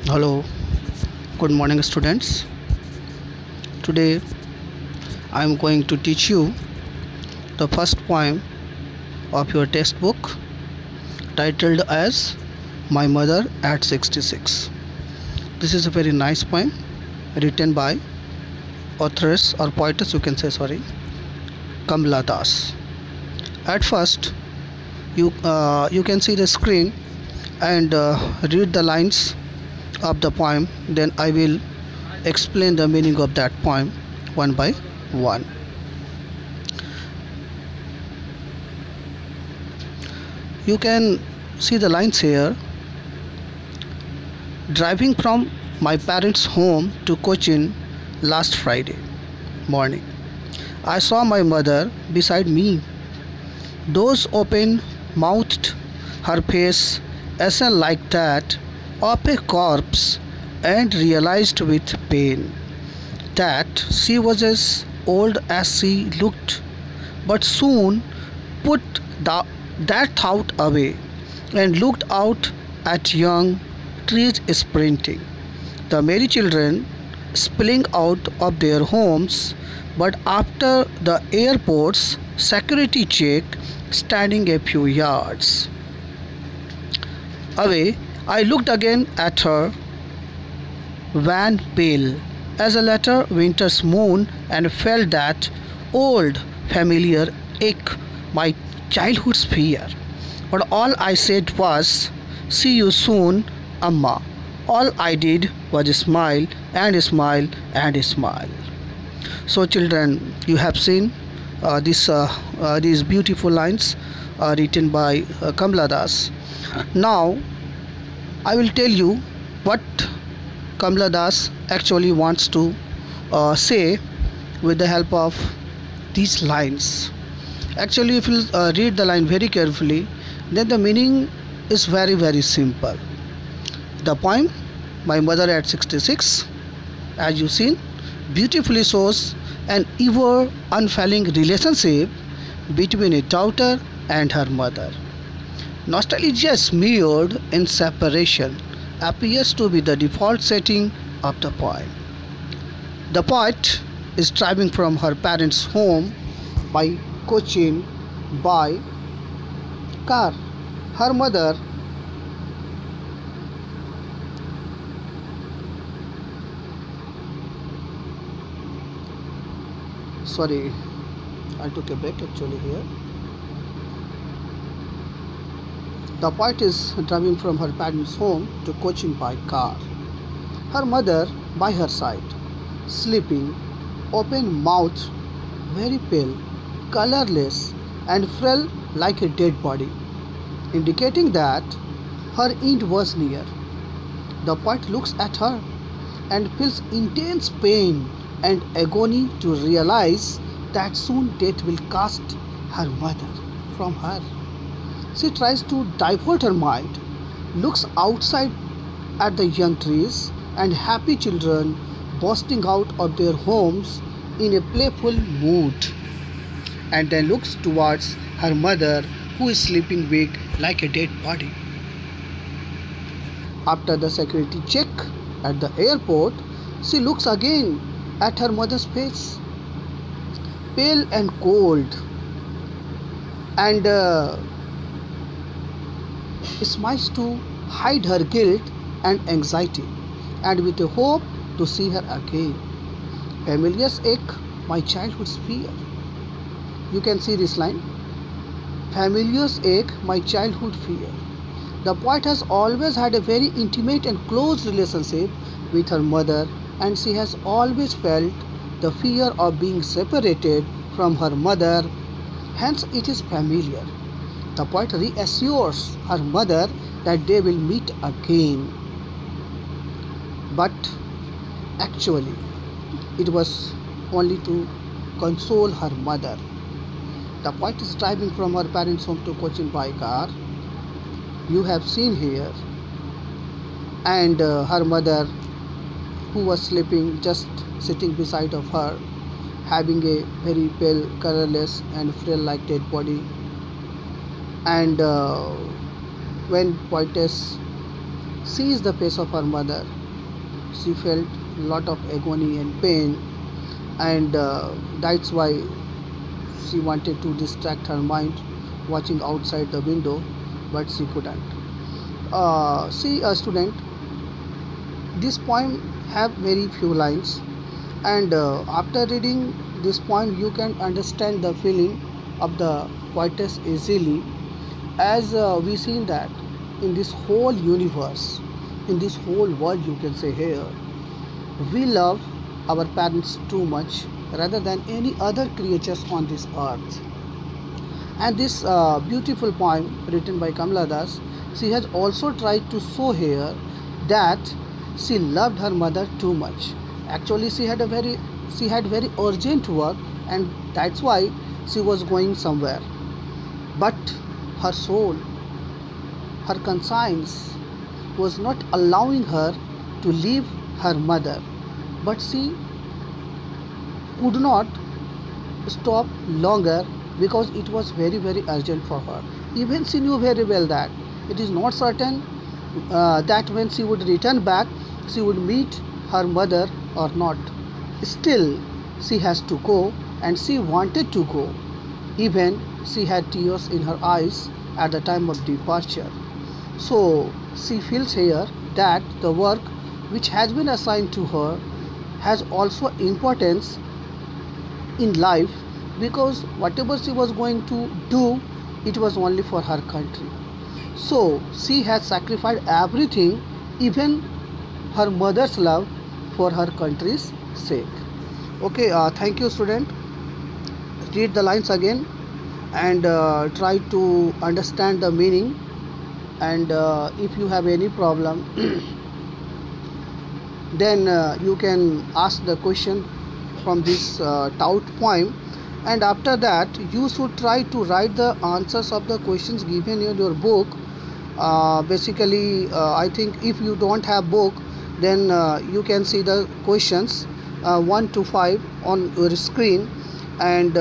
Hello, good morning, students. Today I am going to teach you the first poem of your textbook titled as My Mother at 66. This is a very nice poem written by authoress or poetess, you can say, Kamla Das. At first, you can see the screen and read the lines of the poem, then I will explain the meaning of that poem one by one. You can see the lines here. Driving from my parents' home to Cochin last Friday morning, I saw my mother beside me. Those open mouthed, her face ashen like that of a corpse, and realized with pain that she was as old as she looked, but soon put that thought away and looked out at young trees sprinting, the merry children spilling out of their homes, but after the airport's security check, standing a few yards away. I looked again at her, wan pale as a later winter's moon, and felt that old familiar ache, my childhood's fear. But all I said was, "See you soon, Amma." All I did was smile and smile and smile. So, children, you have seen these beautiful lines written by Kamla Das. Now, I will tell you what Kamla Das actually wants to say with the help of these lines. Actually, if you read the line very carefully, then the meaning is very simple. The poem, My Mother at 66, as you seen, beautifully shows an ever unfailing relationship between a daughter and her mother. Nostalgia smeared in separation appears to be the default setting of the poem. The poet is driving from her parents' home by Cochin by car. Her mother sorry, I took a break actually here. The poet is driving from her parents' home to Cochin by car. Her mother by her side, sleeping, open mouthed, very pale, colorless, and frail like a dead body, indicating that her end was near. The poet looks at her and feels intense pain and agony to realize that soon death will cast her mother from her. She tries to divert her mind, looks outside at the young trees and happy children bursting out of their homes in a playful mood, and then looks towards her mother, who is sleeping weak like a dead body. After the security check at the airport, she looks again at her mother's face, pale and cold, and smiles to hide her guilt and anxiety, and with a hope to see her again. Familiar's ache, my childhood's fear. You can see this line. Familiar's ache, my childhood fear. The poet has always had a very intimate and close relationship with her mother, and she has always felt the fear of being separated from her mother, hence it is familiar. The poet reassures her mother that they will meet again. But actually, it was only to console her mother. The poet is driving from her parents' home to Cochin by car. You have seen here. And her mother, who was sleeping, just sitting beside of her, having a very pale, colorless and frail like dead body. And when poetess sees the face of her mother, she felt a lot of agony and pain, and that's why she wanted to distract her mind watching outside the window, but she couldn't. See, a student, this poem have very few lines, and after reading this poem you can understand the feeling of the poetess easily, as we seen that in this whole universe, in this whole world, you can say here, we love our parents too much rather than any other creatures on this earth. And this beautiful poem written by Kamala Das, she has also tried to show here that she loved her mother too much. Actually, she had very urgent work, and that's why she was going somewhere. But her soul, her conscience was not allowing her to leave her mother. But she could not stop longer because it was very urgent for her. Even she knew very well that it is not certain that when she would return back she would meet her mother or not. Still, she has to go, and she wanted to go. Even she had tears in her eyes at the time of departure. So she feels here that the work which has been assigned to her has also importance in life, because whatever she was going to do, it was only for her country. So she has sacrificed everything, even her mother's love, for her country's sake. Okay, thank you, student. Read the lines again and try to understand the meaning, and if you have any problem then you can ask the question from this tout poem, and after that you should try to write the answers of the questions given in your book. Basically, I think if you don't have book, then you can see the questions 1 to 5 on your screen, and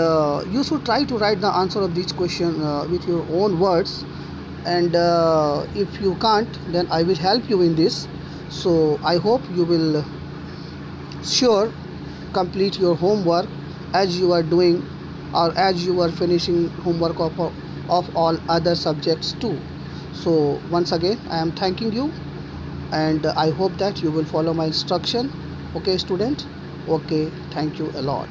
you should try to write the answer of this question with your own words, and if you can't, then I will help you in this. So I hope you will sure complete your homework as you are doing, or as you are finishing homework of all other subjects too. So once again I am thanking you, and I hope that you will follow my instruction. Okay, student? Okay, thank you a lot.